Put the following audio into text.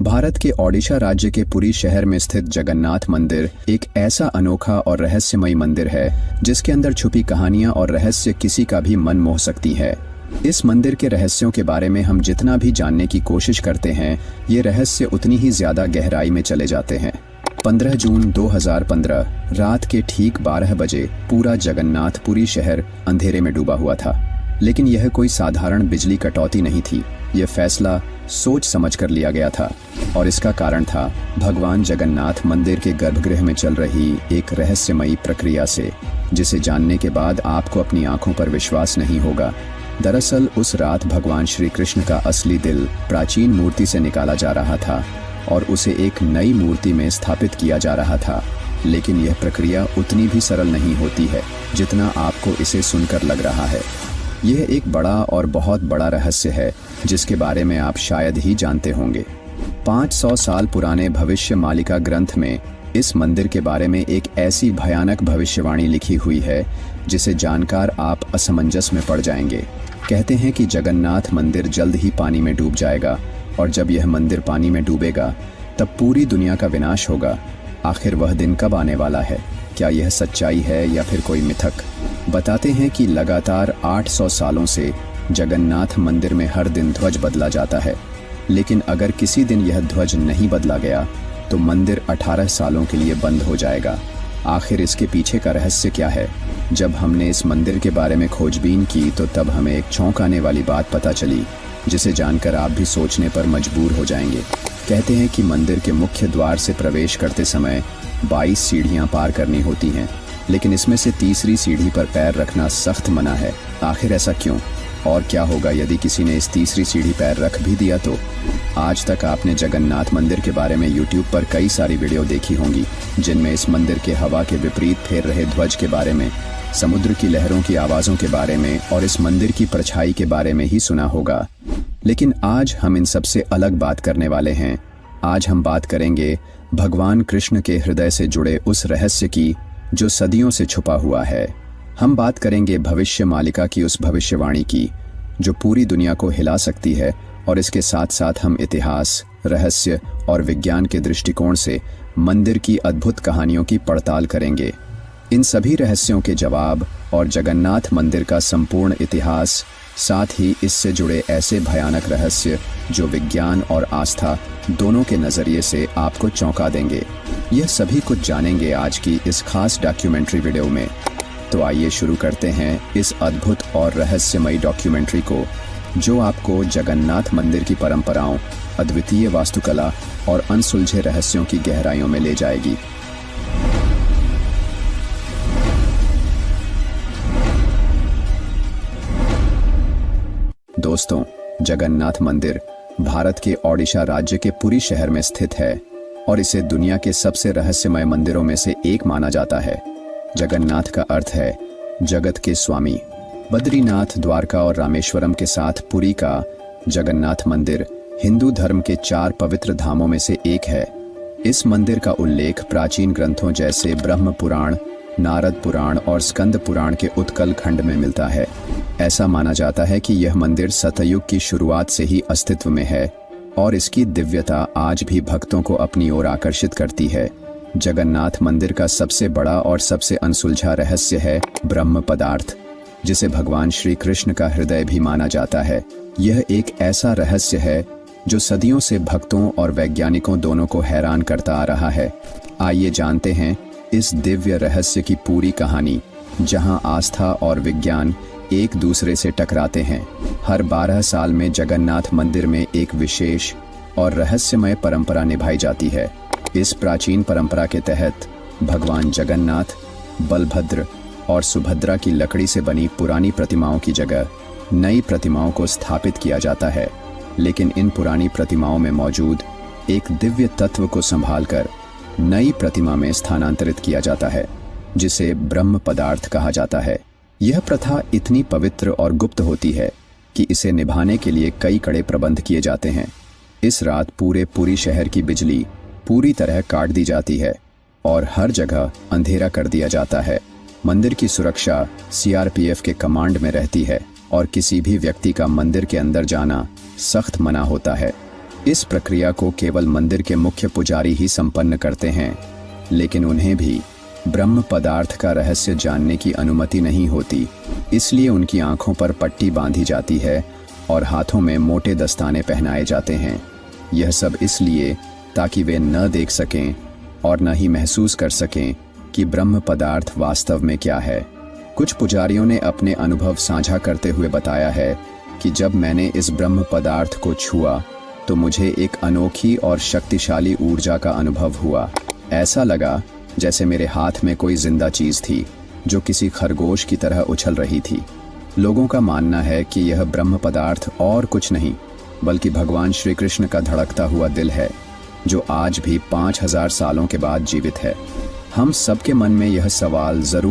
भारत के ओडिशा राज्य के पुरी शहर में स्थित जगन्नाथ मंदिर एक ऐसा अनोखा और रहस्यमयी मंदिर है जिसके अंदर छुपी कहानियां और रहस्य किसी का भी मन मोह सकती है। इस मंदिर के रहस्यों के बारे में हम जितना भी जानने की कोशिश करते हैं, ये रहस्य उतनी ही ज्यादा गहराई में चले जाते हैं। 15 जून 2015 रात के ठीक 12 बजे पूरा जगन्नाथ पुरी शहर अंधेरे में डूबा हुआ था। लेकिन यह कोई साधारण बिजली कटौती नहीं थी। यह फैसला सोच समझ कर लिया गया था और इसका कारण था भगवान जगन्नाथ मंदिर के गर्भगृह में चल रही एक रहस्यमयी प्रक्रिया से, जिसे जानने के बाद आपको अपनी आंखों पर विश्वास नहीं होगा। दरअसल उस रात भगवान श्री कृष्ण का असली दिल प्राचीन मूर्ति से निकाला जा रहा था और उसे एक नई मूर्ति में स्थापित किया जा रहा था। लेकिन यह प्रक्रिया उतनी भी सरल नहीं होती है जितना आपको इसे सुनकर लग रहा है। यह एक बड़ा और बहुत बड़ा रहस्य है जिसके बारे में आप शायद ही जानते होंगे। 500 साल पुराने भविष्य मालिका ग्रंथ में इस मंदिर के बारे में एक ऐसी भयानक भविष्यवाणी लिखी हुई है जिसे जानकर आप असमंजस में पड़ जाएंगे। कहते हैं कि जगन्नाथ मंदिर जल्द ही पानी में डूब जाएगा और जब यह मंदिर पानी में डूबेगा तब पूरी दुनिया का विनाश होगा। आखिर वह दिन कब आने वाला है? क्या यह सच्चाई है या फिर कोई मिथक? बताते हैं कि लगातार 800 सालों से जगन्नाथ मंदिर में हर दिन ध्वज बदला जाता है, लेकिन अगर किसी दिन यह ध्वज नहीं बदला गया तो मंदिर 18 सालों के लिए बंद हो जाएगा। आखिर इसके पीछे का रहस्य क्या है? जब हमने इस मंदिर के बारे में खोजबीन की तो तब हमें एक चौंकाने वाली बात पता चली जिसे जानकर आप भी सोचने पर मजबूर हो जाएंगे। कहते हैं कि मंदिर के मुख्य द्वार से प्रवेश करते समय 22 सीढ़ियां पार करनी होती हैं, लेकिन इसमें से तीसरी सीढ़ी पर पैर रखना सख्त मना है। आखिर ऐसा क्यों? और क्या होगा यदि किसी ने इस तीसरी सीढ़ी पैर रख भी दिया तो? आज तक आपने जगन्नाथ मंदिर के बारे में YouTube पर कई सारी वीडियो देखी होंगी जिनमें इस मंदिर के हवा के विपरीत फेर रहे ध्वज के बारे में, समुद्र की लहरों की आवाज़ों के बारे में और इस मंदिर की परछाई के बारे में ही सुना होगा। लेकिन आज हम इन सबसे अलग बात करने वाले हैं। आज हम बात करेंगे भगवान कृष्ण के हृदय से जुड़े उस रहस्य की जो सदियों से छुपा हुआ है। हम बात करेंगे भविष्य मालिका की उस भविष्यवाणी की जो पूरी दुनिया को हिला सकती है, और इसके साथ साथ हम इतिहास, रहस्य और विज्ञान के दृष्टिकोण से मंदिर की अद्भुत कहानियों की पड़ताल करेंगे। इन सभी रहस्यों के जवाब और जगन्नाथ मंदिर का संपूर्ण इतिहास, साथ ही इससे जुड़े ऐसे भयानक रहस्य जो विज्ञान और आस्था दोनों के नज़रिए से आपको चौंका देंगे। यह सभी कुछ जानेंगे आज की इस खास डॉक्यूमेंट्री वीडियो में। तो आइए शुरू करते हैं इस अद्भुत और रहस्यमयी डॉक्यूमेंट्री को, जो आपको जगन्नाथ मंदिर की परंपराओं, अद्वितीय वास्तुकला और अनसुलझे रहस्यों की गहराइयों में ले जाएगी। दोस्तों, जगन्नाथ मंदिर भारत के ओडिशा राज्य के पुरी शहर में स्थित है और इसे दुनिया के सबसे रहस्यमय मंदिरों में से एक माना जाता है। जगन्नाथ का अर्थ है जगत के स्वामी। बद्रीनाथ, द्वारका और रामेश्वरम के साथ पुरी का जगन्नाथ मंदिर हिंदू धर्म के 4 पवित्र धामों में से एक है। इस मंदिर का उल्लेख प्राचीन ग्रंथों जैसे ब्रह्म पुराण, नारद पुराण और स्कंद पुराण के उत्कल खंड में मिलता है। ऐसा माना जाता है कि यह मंदिर सतयुग की शुरुआत से ही अस्तित्व में है और इसकी दिव्यता आज भी भक्तों को अपनी ओर आकर्षित करती है। जगन्नाथ मंदिर का सबसे बड़ा और सबसे अनसुलझा रहस्य है ब्रह्म पदार्थ, जिसे भगवान श्री कृष्ण का हृदय भी माना जाता है। यह एक ऐसा रहस्य है जो सदियों से भक्तों और वैज्ञानिकों दोनों को हैरान करता आ रहा है। आइए जानते हैं इस दिव्य रहस्य की पूरी कहानी, जहां आस्था और विज्ञान एक दूसरे से टकराते हैं। हर 12 साल में जगन्नाथ मंदिर में एक विशेष और रहस्यमय परंपरा निभाई जाती है। इस प्राचीन परंपरा के तहत भगवान जगन्नाथ, बलभद्र और सुभद्रा की लकड़ी से बनी पुरानी प्रतिमाओं की जगह नई प्रतिमाओं को स्थापित किया जाता है। लेकिन इन पुरानी प्रतिमाओं में मौजूद एक दिव्य तत्व को संभालकर नई प्रतिमा में स्थानांतरित किया जाता है, जिसे ब्रह्म पदार्थ कहा जाता है। यह प्रथा इतनी पवित्र और गुप्त होती है कि इसे निभाने के लिए कई कड़े प्रबंध किए जाते हैं। इस रात पूरे पुरी शहर की बिजली पूरी तरह काट दी जाती है और हर जगह अंधेरा कर दिया जाता है। मंदिर की सुरक्षा CRPF के कमांड में रहती है और किसी भी व्यक्ति का मंदिर के अंदर जाना सख्त मना होता है। इस प्रक्रिया को केवल मंदिर के मुख्य पुजारी ही संपन्न करते हैं, लेकिन उन्हें भी ब्रह्म पदार्थ का रहस्य जानने की अनुमति नहीं होती। इसलिए उनकी आंखों पर पट्टी बांधी जाती है और हाथों में मोटे दस्ताने पहनाए जाते हैं। यह सब इसलिए ताकि वे न देख सकें और न ही महसूस कर सकें कि ब्रह्म पदार्थ वास्तव में क्या है। कुछ पुजारियों ने अपने अनुभव साझा करते हुए बताया है कि जब मैंने इस ब्रह्म पदार्थ को छुआ तो मुझे एक अनोखी और शक्तिशाली ऊर्जा का अनुभव हुआ। ऐसा लगा जैसे मेरे हाथ में कोई जिंदा चीज थी जो किसी खरगोश की तरह उछल रही थी। लोगों का मानना है कि यह ब्रह्म पदार्थ और कुछ नहीं बल्कि भगवान श्री कृष्ण का धड़कता हुआ दिल है, जो आज भी 5000 सालों के बाद जीवित है। हम सबके मन में यह सवाल जरूर